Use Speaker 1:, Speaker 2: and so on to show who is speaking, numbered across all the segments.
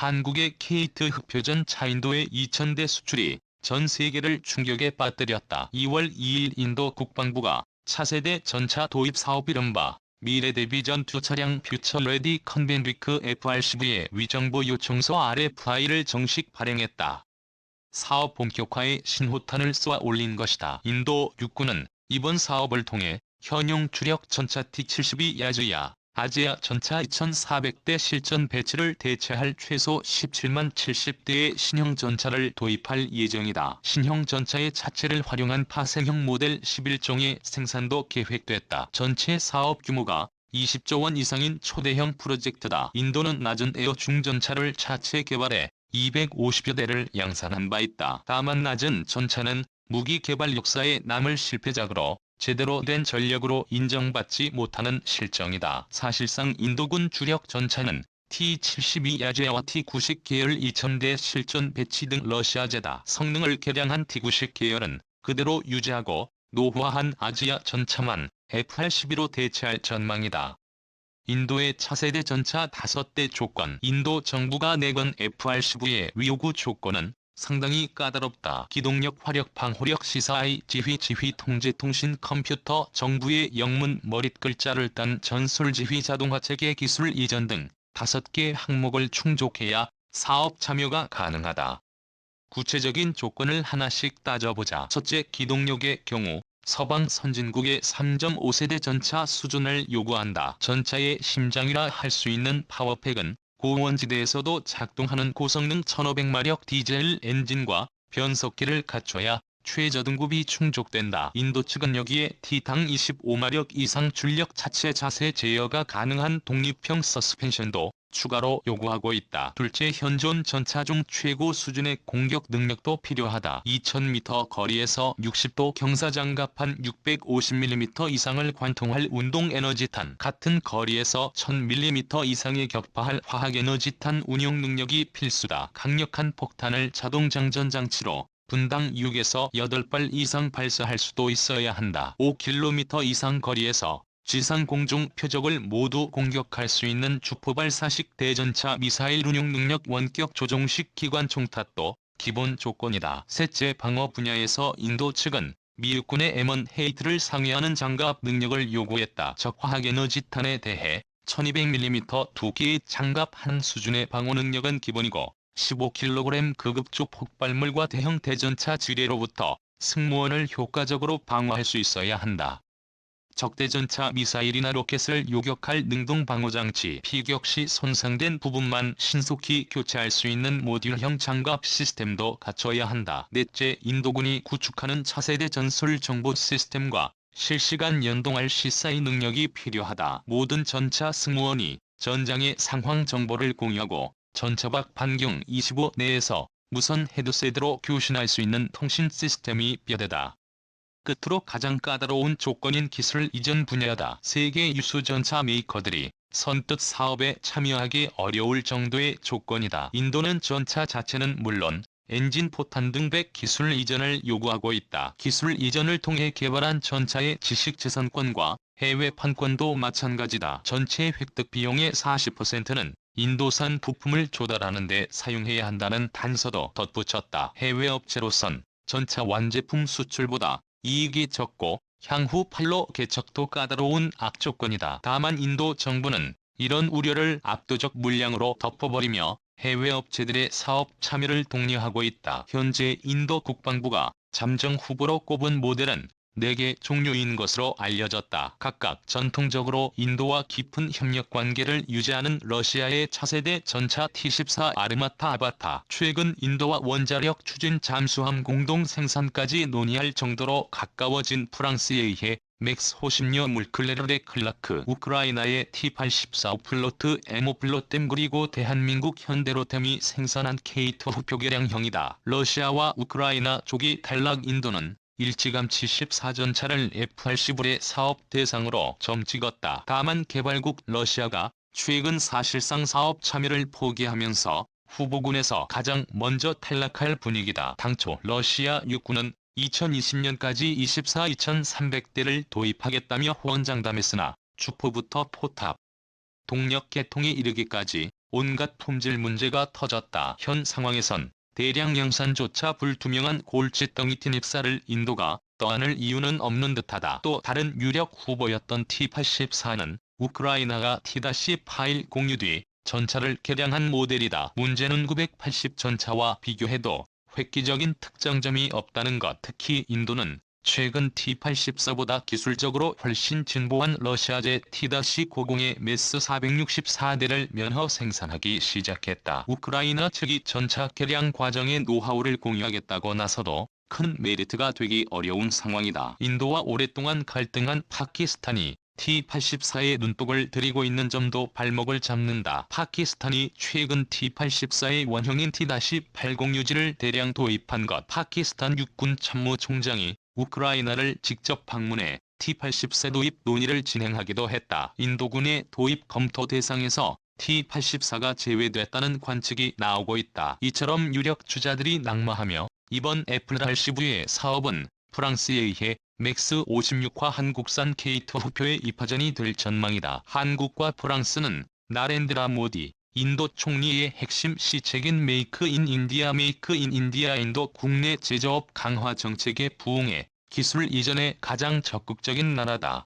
Speaker 1: 한국의 K2 흑표전 차인도의 2000대 수출이 전 세계를 충격에 빠뜨렸다. 2월 2일 인도 국방부가 차세대 전차 도입 사업 이른바 미래대비전 2 차량 퓨처레디 컨벤리크 FRCV의 위정보 요청서 RFI를 정식 발행했다. 사업 본격화에 신호탄을 쏘아 올린 것이다. 인도 육군은 이번 사업을 통해 현용 주력 전차 T-72 야즈야, 아지아 전차 2400대 실전 배치를 대체할 최소 17만 70대의 신형 전차를 도입할 예정이다. 신형 전차의 자체를 활용한 파생형 모델 11종의 생산도 계획됐다. 전체 사업 규모가 20조 원 이상인 초대형 프로젝트다. 인도는 낮은 에어 중전차를 자체 개발해 250여 대를 양산한 바 있다. 다만 낮은 전차는 무기 개발 역사에 남을 실패작으로 제대로 된 전력으로 인정받지 못하는 실정이다. 사실상 인도군 주력 전차는 T-72 야제와 T-90 계열 2000대 실전 배치 등 러시아제다. 성능을 개량한 T-90 계열은 그대로 유지하고 노후화한 아지아 전차만 F-82로 대체할 전망이다. 인도의 차세대 전차 5대 조건. 인도 정부가 내건 FRCV의 요구 조건은 상당히 까다롭다. 기동력, 화력, 방호력, 시사I, 지휘 통제, 통신, 컴퓨터, 정부의 영문 머릿글자를 딴 전술지휘, 자동화체계 기술 이전 등 5개 항목을 충족해야 사업 참여가 가능하다. 구체적인 조건을 하나씩 따져보자. 첫째, 기동력의 경우 서방 선진국의 3.5세대 전차 수준을 요구한다. 전차의 심장이라 할 수 있는 파워팩은 고원지대에서도 작동하는 고성능 1500마력 디젤 엔진과 변속기를 갖춰야 최저 등급이 충족된다. 인도 측은 여기에 T당 25마력 이상 출력 자체 자세 제어가 가능한 독립형 서스펜션도 추가로 요구하고 있다. 둘째, 현존 전차 중 최고 수준의 공격 능력도 필요하다. 2000m 거리에서 60도 경사장갑판 650mm 이상을 관통할 운동에너지탄, 같은 거리에서 1000mm 이상의 격파할 화학에너지탄 운용 능력이 필수다. 강력한 폭탄을 자동장전장치로 분당 6에서 8발 이상 발사할 수도 있어야 한다. 5km 이상 거리에서 지상 공중 표적을 모두 공격할 수 있는 주포발사식 대전차 미사일 운용 능력, 원격 조종식 기관 총탑도 기본 조건이다. 셋째, 방어 분야에서 인도 측은 미 육군의 M1 상회하는 장갑 능력을 요구했다. 적 화학에너지탄에 대해 1200mm 2개의 장갑 한 수준의 방어 능력은 기본이고 15kg 극읍주 폭발물과 대형 대전차 지뢰로부터 승무원을 효과적으로 방어할 수 있어야 한다. 적대전차 미사일이나 로켓을 요격할 능동 방어장치, 피격 시 손상된 부분만 신속히 교체할 수 있는 모듈형 장갑 시스템도 갖춰야 한다. 넷째, 인도군이 구축하는 차세대 전술 정보 시스템과 실시간 연동할 시사이 능력이 필요하다. 모든 전차 승무원이 전장의 상황 정보를 공유하고 전차 밖 반경 25 내에서 무선 헤드셋으로 교신할 수 있는 통신 시스템이 뼈대다. 끝으로 가장 까다로운 조건인 기술 이전 분야다. 세계 유수 전차 메이커들이 선뜻 사업에 참여하기 어려울 정도의 조건이다. 인도는 전차 자체는 물론 엔진, 포탄 등 100 기술 이전을 요구하고 있다. 기술 이전을 통해 개발한 전차의 지식재산권과 해외 판권도 마찬가지다. 전체 획득 비용의 40%는 인도산 부품을 조달하는 데 사용해야 한다는 단서도 덧붙였다. 해외 업체로선 전차 완제품 수출보다 이익이 적고 향후 판로 개척도 까다로운 악조건이다. 다만 인도 정부는 이런 우려를 압도적 물량으로 덮어버리며 해외 업체들의 사업 참여를 독려하고 있다. 현재 인도 국방부가 잠정 후보로 꼽은 모델은 4개 종류인 것으로 알려졌다. 각각 전통적으로 인도와 깊은 협력 관계를 유지하는 러시아의 차세대 전차 T-14 아르마타 아바타, 최근 인도와 원자력 추진 잠수함 공동 생산까지 논의할 정도로 가까워진 프랑스에 의해 맥스 호십녀 물클레르레 클라크, 우크라이나의 T-84 플로트 에모플로템, 그리고 대한민국 현대로템이 생산한 K2 흑표계량형이다. 러시아와 우크라이나 조기 탈락. 인도는 일찌감치 14전차를 F-80의 사업 대상으로 점 찍었다. 다만 개발국 러시아가 최근 사실상 사업 참여를 포기하면서 후보군에서 가장 먼저 탈락할 분위기다. 당초 러시아 육군은 2020년까지 24,300대를 도입하겠다며 호언장담했으나 주포부터 포탑, 동력 개통에 이르기까지 온갖 품질 문제가 터졌다. 현 상황에선 대량 양산조차 불투명한 골칫덩이 티닙사를 인도가 떠안을 이유는 없는 듯하다. 또 다른 유력 후보였던 T-84는 우크라이나가 T-8 파일 공유 뒤 전차를 개량한 모델이다. 문제는 980 전차와 비교해도 획기적인 특장점이 없다는 것. 특히 인도는 최근 T-84보다 기술적으로 훨씬 진보한 러시아제 T-90의 메스 464대를 면허 생산하기 시작했다. 우크라이나 측이 전차 개량 과정의 노하우를 공유하겠다고 나서도 큰 메리트가 되기 어려운 상황이다. 인도와 오랫동안 갈등한 파키스탄이 T-84에 눈독을 들이고 있는 점도 발목을 잡는다. 파키스탄이 최근 T-84의 원형인 T-80유지를 대량 도입한 것. 파키스탄 육군 참모총장이 우크라이나를 직접 방문해 T-84 도입 논의를 진행하기도 했다. 인도군의 도입 검토 대상에서 T-84가 제외됐다는 관측이 나오고 있다. 이처럼 유력 주자들이 낙마하며 이번 FRCV의 사업은 프랑스에 의해 맥스 56화 한국산 K2 후표의 입하전이 될 전망이다. 한국과 프랑스는 나렌드라 모디 인도 총리의 핵심 시책인 메이크 인 인디아 인도 국내 제조업 강화 정책에 부응해 기술 이전에 가장 적극적인 나라다.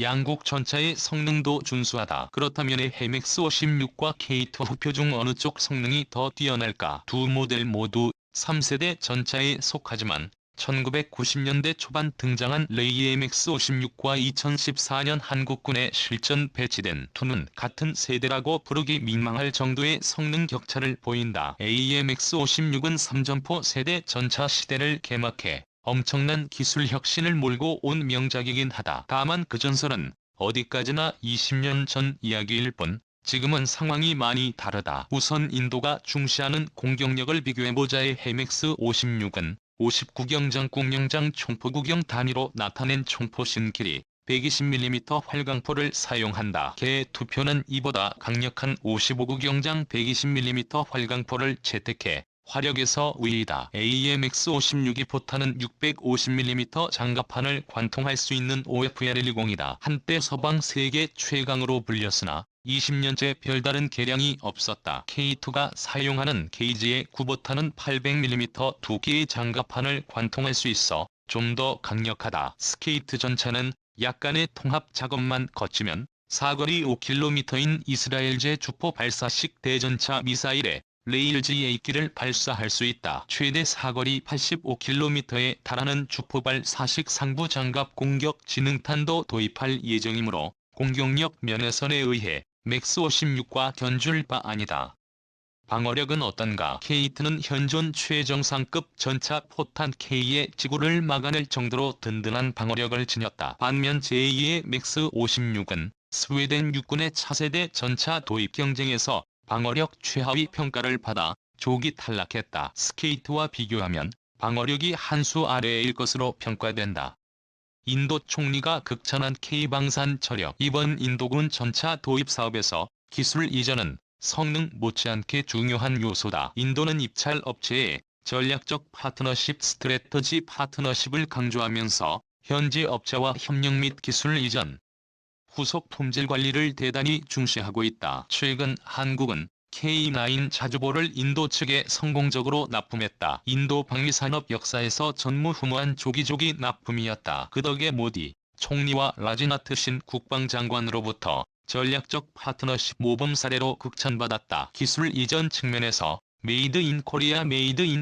Speaker 1: 양국 전차의 성능도 준수하다. 그렇다면 해맥스 56과 K2 후표 중 어느 쪽 성능이 더 뛰어날까? 두 모델 모두 3세대 전차에 속하지만 1990년대 초반 등장한 레이 MX56과 2014년 한국군에 실전 배치된 2는 같은 세대라고 부르기 민망할 정도의 성능 격차를 보인다. AMX56은 3점포 세대 전차 시대를 개막해 엄청난 기술 혁신을 몰고 온 명작이긴 하다. 다만 그 전설은 어디까지나 20년 전 이야기일 뿐 지금은 상황이 많이 다르다. 우선 인도가 중시하는 공격력을 비교해보자의 해맥스56은 59경장 공령장 총포구경 단위로 나타낸 총포신 길이 120mm 활강포를 사용한다. 개 투표는 이보다 강력한 55구경장 120mm 활강포를 채택해 화력에서 우위이다. AMX56이 포탄은 650mm 장갑판을 관통할 수 있는 OFR-10이다. 한때 서방 세계 최강으로 불렸으나 20년째 별다른 개량이 없었다. K2가 사용하는 게이지의 구보탄은 800mm 2개의 장갑판을 관통할 수 있어 좀 더 강력하다. 스케이트 전차는 약간의 통합 작업만 거치면 사거리 5km인 이스라엘제 주포 발사식 대전차 미사일에 레일즈 8기를 발사할 수 있다. 최대 사거리 85km에 달하는 주포발 사식 상부 장갑 공격 지능탄도 도입할 예정이므로 공격력 면에선에 의해 맥스 56과 견줄 바 아니다. 방어력은 어떤가? K2는 현존 최정상급 전차 포탄 K의 지구를 막아낼 정도로 든든한 방어력을 지녔다. 반면 제2의 맥스 56은 스웨덴 육군의 차세대 전차 도입 경쟁에서 방어력 최하위 평가를 받아 조기 탈락했다. 스케이트와 비교하면 방어력이 한 수 아래일 것으로 평가된다. 인도 총리가 극찬한 K방산 저력. 이번 인도군 전차 도입 사업에서 기술 이전은 성능 못지않게 중요한 요소다. 인도는 입찰 업체에 전략적 파트너십 스트래터지 파트너십을 강조하면서 현지 업체와 협력 및 기술 이전, 후속 품질 관리를 대단히 중시하고 있다. 최근 한국은 K9 자주보를 인도 측에 성공적으로 납품했다. 인도 방위산업 역사에서 전무후무한 조기조기 납품이었다. 그 덕에 모디 총리와 라지나트 신 국방장관으로부터 전략적 파트너십 모범 사례로 극찬받았다. 기술 이전 측면에서 메이드 인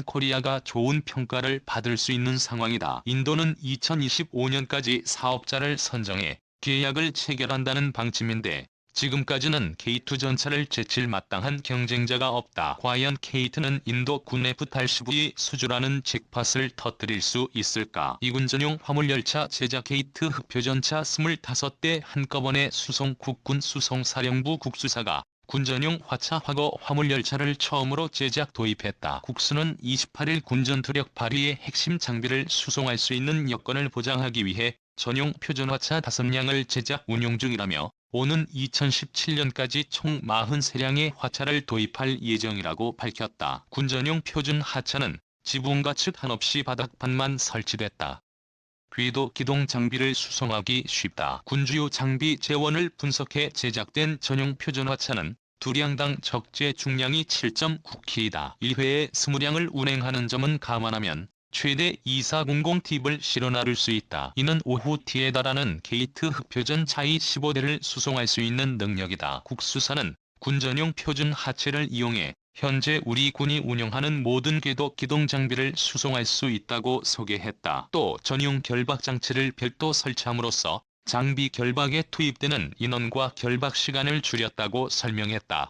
Speaker 1: 코리아가 좋은 평가를 받을 수 있는 상황이다. 인도는 2025년까지 사업자를 선정해 계약을 체결한다는 방침인데 지금까지는 K2 전차를 제칠 마땅한 경쟁자가 없다. 과연 K2는 인도 군 F-85의 수주라는 잭팟을 터뜨릴 수 있을까? 이군 전용 화물열차 제작 K2 흑표전차 25대 한꺼번에 수송. 국군 수송사령부 국수사가 군전용 화차 화거 화물열차를 처음으로 제작 도입했다. 국수는 28일 군전 투력 발휘의 핵심 장비를 수송할 수 있는 여건을 보장하기 위해 전용 표준화차 5량을 제작 운용 중이라며 오는 2017년까지 총 43량의 화차를 도입할 예정이라고 밝혔다. 군전용 표준 하차는 지붕과 측 한없이 바닥판만 설치됐다. 궤도 기동 장비를 수송하기 쉽다. 군주요 장비 재원을 분석해 제작된 전용 표준화차는 두량당 적재 중량이 7.9kg이다. 1회에 20량을 운행하는 점은 감안하면 최대 2400팁을 실어 나를 수 있다. 이는 오후 T에 달하는 게이트 흑표전 차이 15대를 수송할 수 있는 능력이다. 국수사는 군 전용 표준 하체를 이용해 현재 우리 군이 운영하는 모든 궤도 기동 장비를 수송할 수 있다고 소개했다. 또 전용 결박 장치를 별도 설치함으로써 장비 결박에 투입되는 인원과 결박 시간을 줄였다고 설명했다.